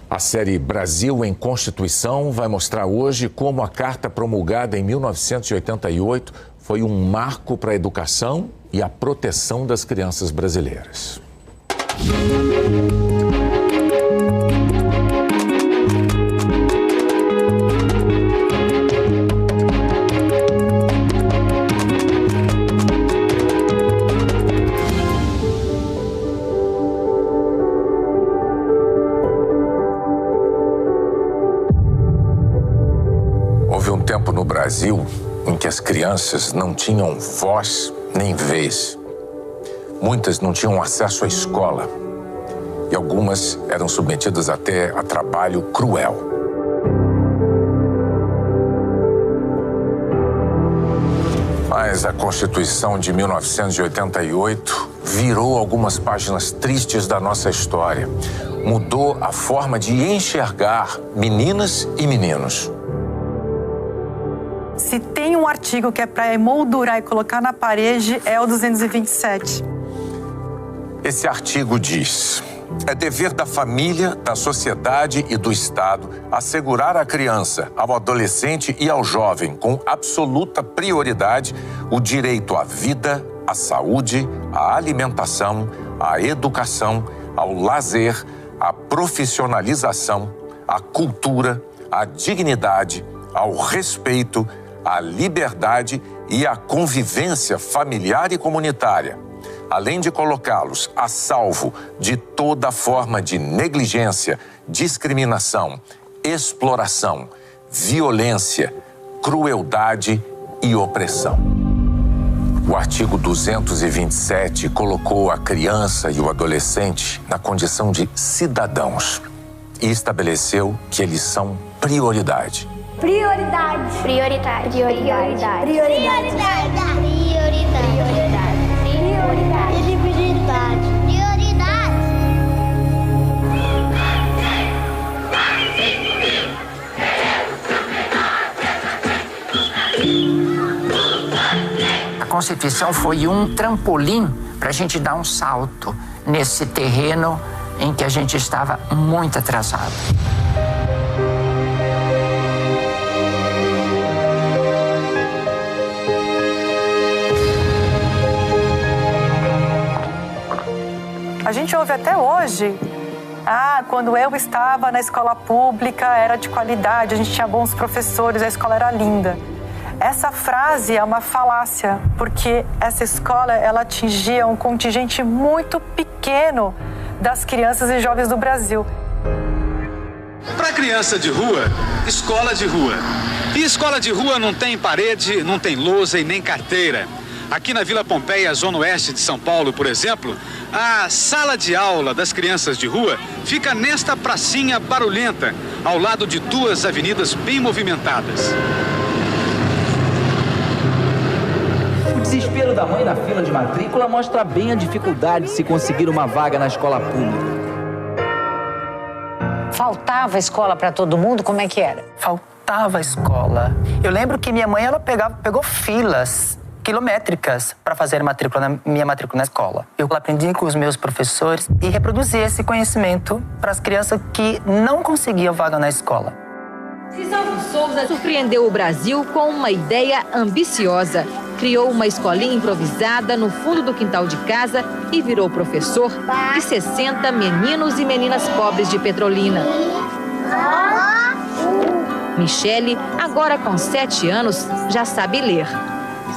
A série Brasil em Constituição vai mostrar hoje como a Carta promulgada em 1988 foi um marco para a educação e a proteção das crianças brasileiras. Houve um tempo no Brasil em que as crianças não tinham voz nem vez. Muitas não tinham acesso à escola e algumas eram submetidas até a trabalho cruel. Mas a Constituição de 1988 virou algumas páginas tristes da nossa história. Mudou a forma de enxergar meninas e meninos. Se tem um artigo que é para emoldurar e colocar na parede, é o 227. Esse artigo diz: é dever da família, da sociedade e do Estado assegurar à criança, ao adolescente e ao jovem, com absoluta prioridade, o direito à vida, à saúde, à alimentação, à educação, ao lazer, à profissionalização, à cultura, à dignidade, ao respeito, à liberdade e à convivência familiar e comunitária, além de colocá-los a salvo de toda forma de negligência, discriminação, exploração, violência, crueldade e opressão. O artigo 227 colocou a criança e o adolescente na condição de cidadãos e estabeleceu que eles são prioridade. Prioridade. Prioridade. Prioridade. Prioridade. Prioridade. Prioridade. Prioridade. A Constituição foi um trampolim para a gente dar um salto nesse terreno em que a gente estava muito atrasado. A gente ouve até hoje, quando eu estava na escola pública era de qualidade, a gente tinha bons professores, a escola era linda. Essa frase é uma falácia, porque essa escola ela atingia um contingente muito pequeno das crianças e jovens do Brasil. Para criança de rua, escola de rua. E escola de rua não tem parede, não tem lousa e nem carteira. Aqui na Vila Pompeia, zona oeste de São Paulo, por exemplo, a sala de aula das crianças de rua fica nesta pracinha barulhenta, ao lado de duas avenidas bem movimentadas. O desespero da mãe na fila de matrícula mostra bem a dificuldade de se conseguir uma vaga na escola pública. Faltava escola para todo mundo? Como é que era? Faltava escola. Eu lembro que minha mãe pegou filas quilométricas para fazer minha matrícula na escola. Eu aprendi com os meus professores e reproduzi esse conhecimento para as crianças que não conseguiam vaga na escola. Cisalvo Souza surpreendeu o Brasil com uma ideia ambiciosa. Criou uma escolinha improvisada no fundo do quintal de casa e virou professor de 60 meninos e meninas pobres de Petrolina. Michele, agora com 7 anos, já sabe ler.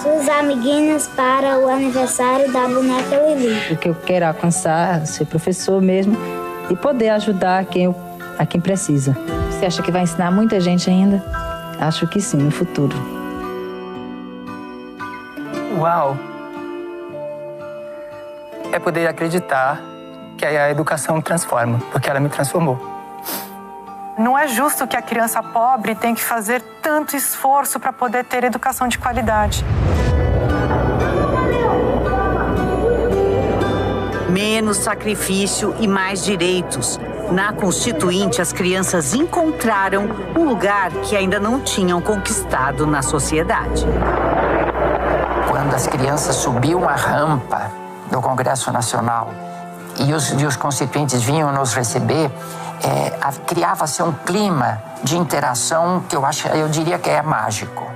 Suas amiguinhas para o aniversário da boneca Lili. O que eu quero alcançar é ser professor mesmo e poder ajudar a quem precisa. Você acha que vai ensinar muita gente ainda? Acho que sim, no futuro. Uau! É poder acreditar que a educação transforma, porque ela me transformou. Não é justo que a criança pobre tenha que fazer tanto esforço para poder ter educação de qualidade. Menos sacrifício e mais direitos. Na Constituinte, as crianças encontraram um lugar que ainda não tinham conquistado na sociedade. Quando as crianças subiam a rampa do Congresso Nacional e os constituintes vinham nos receber, criava-se um clima de interação que eu diria que é mágico.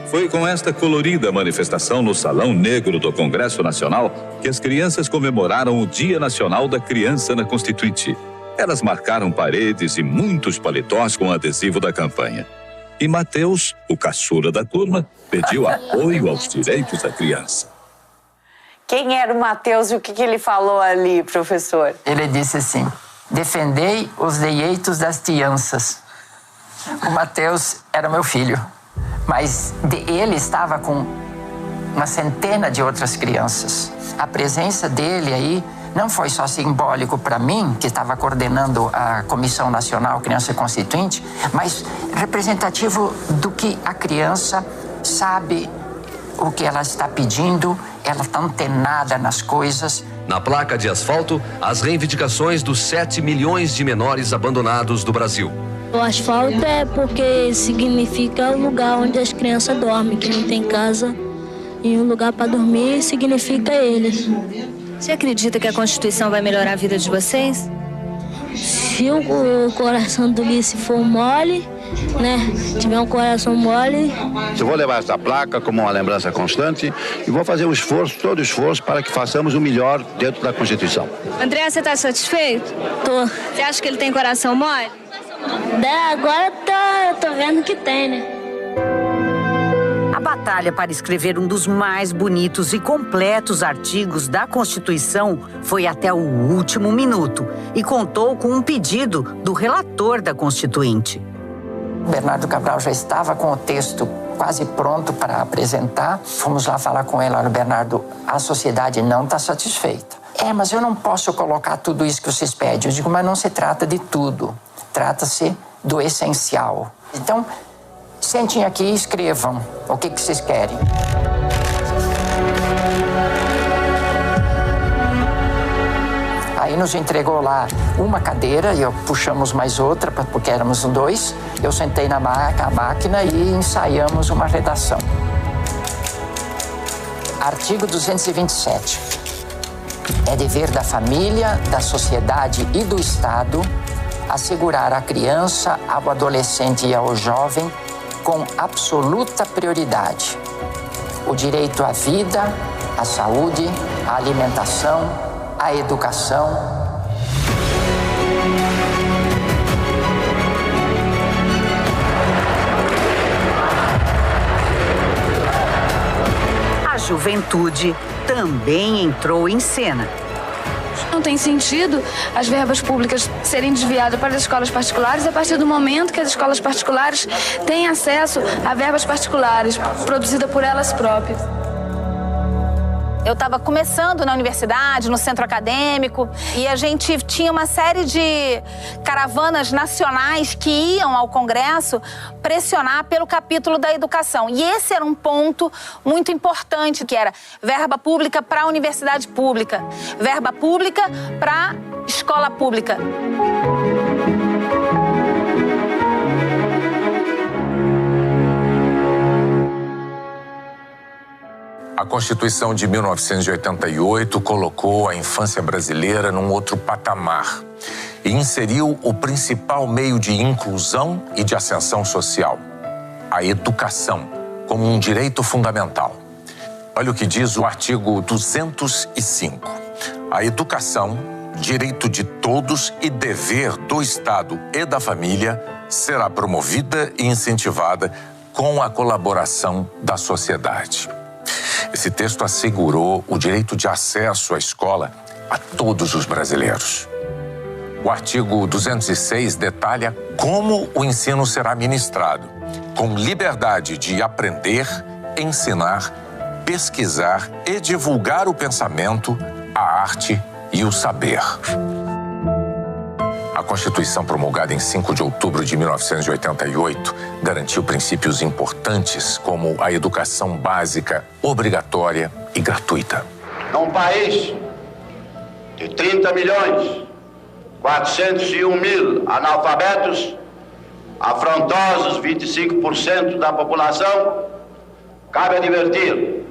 Foi com esta colorida manifestação no Salão Negro do Congresso Nacional que as crianças comemoraram o Dia Nacional da Criança na Constituinte. Elas marcaram paredes e muitos paletós com adesivo da campanha. E Mateus, o caçula da turma, pediu apoio aos direitos da criança. Quem era o Mateus e o que ele falou ali, professor? Ele disse assim: defendei os direitos das crianças. O Mateus era meu filho, mas ele estava com uma centena de outras crianças. A presença dele aí não foi só simbólico para mim, que estava coordenando a Comissão Nacional Criança Constituinte, mas representativo do que a criança sabe, o que ela está pedindo, ela está antenada nas coisas. Na placa de asfalto, as reivindicações dos 7 milhões de menores abandonados do Brasil. O asfalto é porque significa o lugar onde as crianças dormem, que não tem casa e um lugar para dormir significa eles. Você acredita que a Constituição vai melhorar a vida de vocês? Se o coração do Ulisses for mole, né? Tiver um coração mole. Eu vou levar essa placa como uma lembrança constante e vou fazer um esforço, todo esforço, para que façamos o melhor dentro da Constituição. André, você está satisfeito? Tô. Você acha que ele tem coração mole? Agora eu tô vendo que tem, né? A batalha para escrever um dos mais bonitos e completos artigos da Constituição foi até o último minuto e contou com um pedido do relator da Constituinte. Bernardo Cabral já estava com o texto quase pronto para apresentar. Fomos lá falar com ele: olha, Bernardo, a sociedade não está satisfeita. Mas eu não posso colocar tudo isso que vocês pedem. Eu digo, mas não se trata de tudo. Trata-se do essencial. Então, sentem aqui e escrevam o que vocês querem. Aí nos entregou lá uma cadeira e puxamos mais outra, porque éramos dois. Eu sentei na máquina e ensaiamos uma redação. Artigo 227. É dever da família, da sociedade e do Estado assegurar à criança, ao adolescente e ao jovem com absoluta prioridade o direito à vida, à saúde, à alimentação, à educação. A juventude também entrou em cena. Não tem sentido as verbas públicas serem desviadas para as escolas particulares a partir do momento que as escolas particulares têm acesso a verbas particulares produzidas por elas próprias. Eu estava começando na universidade, no centro acadêmico, e a gente tinha uma série de caravanas nacionais que iam ao Congresso pressionar pelo capítulo da educação. E esse era um ponto muito importante, que era verba pública para a universidade pública, verba pública para a escola pública. A Constituição de 1988 colocou a infância brasileira num outro patamar e inseriu o principal meio de inclusão e de ascensão social, a educação, como um direito fundamental. Olha o que diz o artigo 205. A educação, direito de todos e dever do Estado e da família, será promovida e incentivada com a colaboração da sociedade. Esse texto assegurou o direito de acesso à escola a todos os brasileiros. O artigo 206 detalha como o ensino será ministrado, com liberdade de aprender, ensinar, pesquisar e divulgar o pensamento, a arte e o saber. A Constituição, promulgada em 5 de outubro de 1988, garantiu princípios importantes como a educação básica, obrigatória e gratuita. Num país de 30.401.000 analfabetos, afrontosos 25% da população, cabe advertir: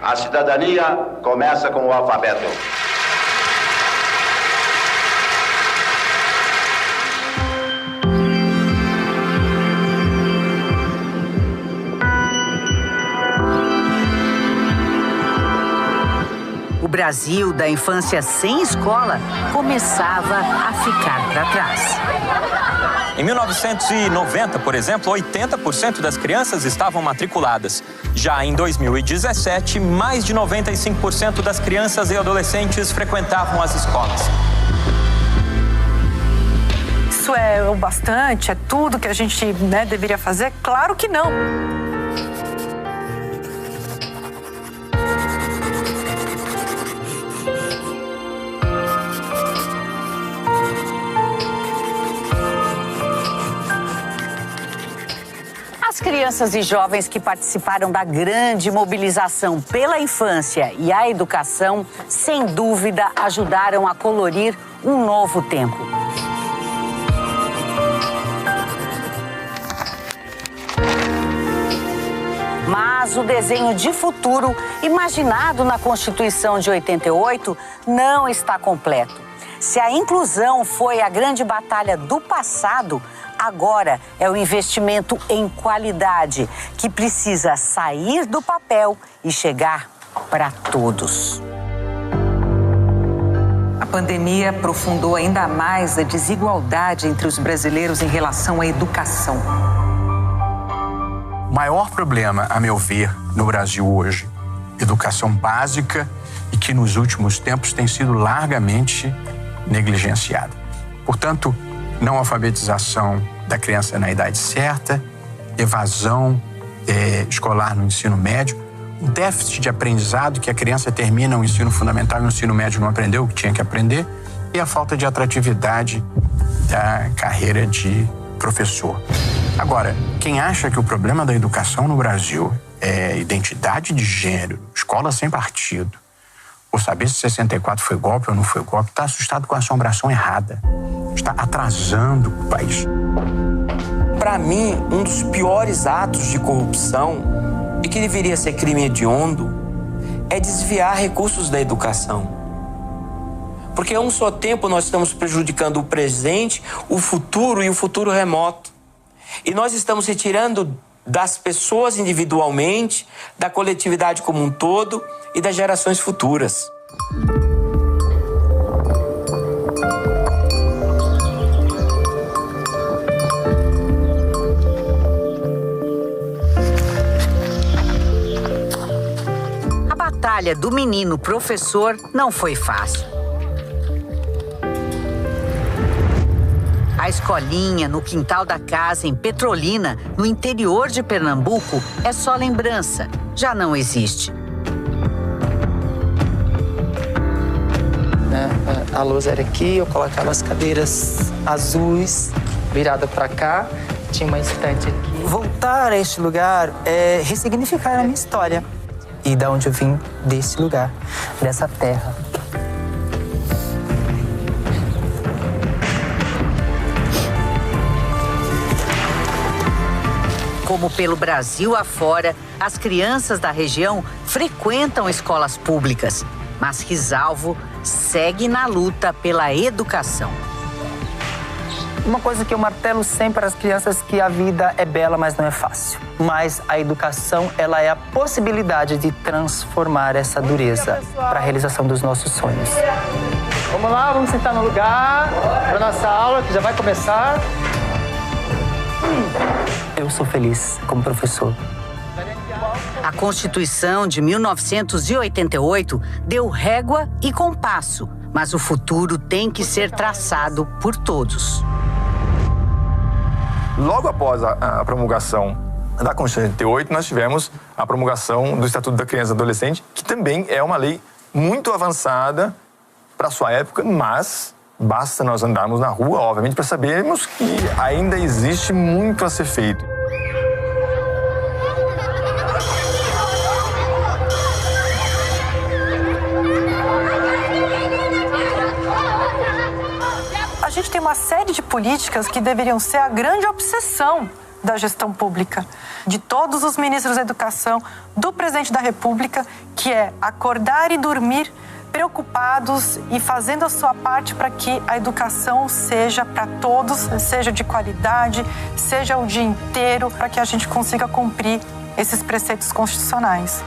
a cidadania começa com o alfabeto. Brasil da infância sem escola começava a ficar para trás. Em 1990, por exemplo, 80% das crianças estavam matriculadas. Já em 2017, mais de 95% das crianças e adolescentes frequentavam as escolas. Isso é o bastante? É tudo que a gente deveria fazer? Claro que não. As crianças e jovens que participaram da grande mobilização pela infância e a educação, sem dúvida, ajudaram a colorir um novo tempo. Mas o desenho de futuro imaginado na Constituição de 88 não está completo. Se a inclusão foi a grande batalha do passado, agora é o investimento em qualidade que precisa sair do papel e chegar para todos. A pandemia aprofundou ainda mais a desigualdade entre os brasileiros em relação à educação. O maior problema, a meu ver, no Brasil hoje, educação básica e que nos últimos tempos tem sido largamente negligenciada. Portanto, não alfabetização da criança na idade certa, evasão escolar no ensino médio, um déficit de aprendizado que a criança termina o ensino fundamental e o ensino médio não aprendeu o que tinha que aprender, e a falta de atratividade da carreira de professor. Agora, quem acha que o problema da educação no Brasil é identidade de gênero, escola sem partido, ou saber se 64 foi golpe ou não foi golpe, está assustado com a assombração errada. Está atrasando o país. Para mim, um dos piores atos de corrupção, e que deveria ser crime hediondo, é desviar recursos da educação. Porque a um só tempo nós estamos prejudicando o presente, o futuro e o futuro remoto. E nós estamos retirando das pessoas individualmente, da coletividade como um todo e das gerações futuras. A batalha do menino professor não foi fácil. A escolinha no quintal da casa em Petrolina, no interior de Pernambuco, é só lembrança, já não existe. A luz era aqui, eu colocava as cadeiras azuis virada para cá, tinha uma estante aqui. Voltar a este lugar é ressignificar a minha história e da onde eu vim, desse lugar, dessa terra. Como pelo Brasil afora, as crianças da região frequentam escolas públicas, mas Risalvo segue na luta pela educação. Uma coisa que eu martelo sempre para as crianças é que a vida é bela, mas não é fácil. Mas a educação, ela é a possibilidade de transformar essa dureza para a realização dos nossos sonhos. Vamos lá, vamos sentar no lugar para nossa aula, que já vai começar. Eu sou feliz como professor. A Constituição de 1988 deu régua e compasso, mas o futuro tem que ser traçado por todos. Logo após a promulgação da Constituição de 88, nós tivemos a promulgação do Estatuto da Criança e do Adolescente, que também é uma lei muito avançada para a sua época, mas basta nós andarmos na rua, obviamente, para sabermos que ainda existe muito a ser feito. A gente tem uma série de políticas que deveriam ser a grande obsessão da gestão pública, de todos os ministros da educação, do presidente da República, que é acordar e dormir preocupados e fazendo a sua parte para que a educação seja para todos, seja de qualidade, seja o dia inteiro, para que a gente consiga cumprir esses preceitos constitucionais.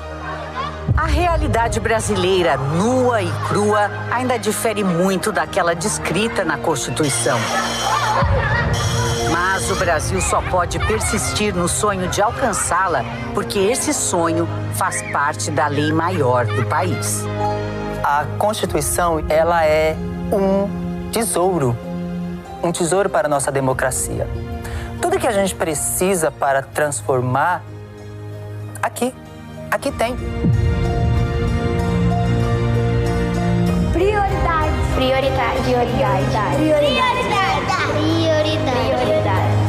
A realidade brasileira, nua e crua, ainda difere muito daquela descrita na Constituição. Mas o Brasil só pode persistir no sonho de alcançá-la, porque esse sonho faz parte da lei maior do país. A Constituição, ela é um tesouro para a nossa democracia. Tudo que a gente precisa para transformar, aqui tem. Prioridade. Prioridade. Prioridade. Prioridade. Prioridade.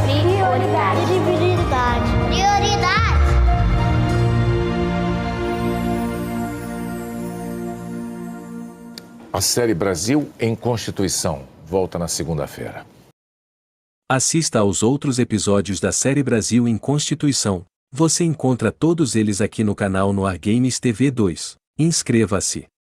Prioridade. Prioridade. A série Brasil em Constituição volta na segunda-feira. Assista aos outros episódios da série Brasil em Constituição. Você encontra todos eles aqui no canal Noar Games TV 2. Inscreva-se.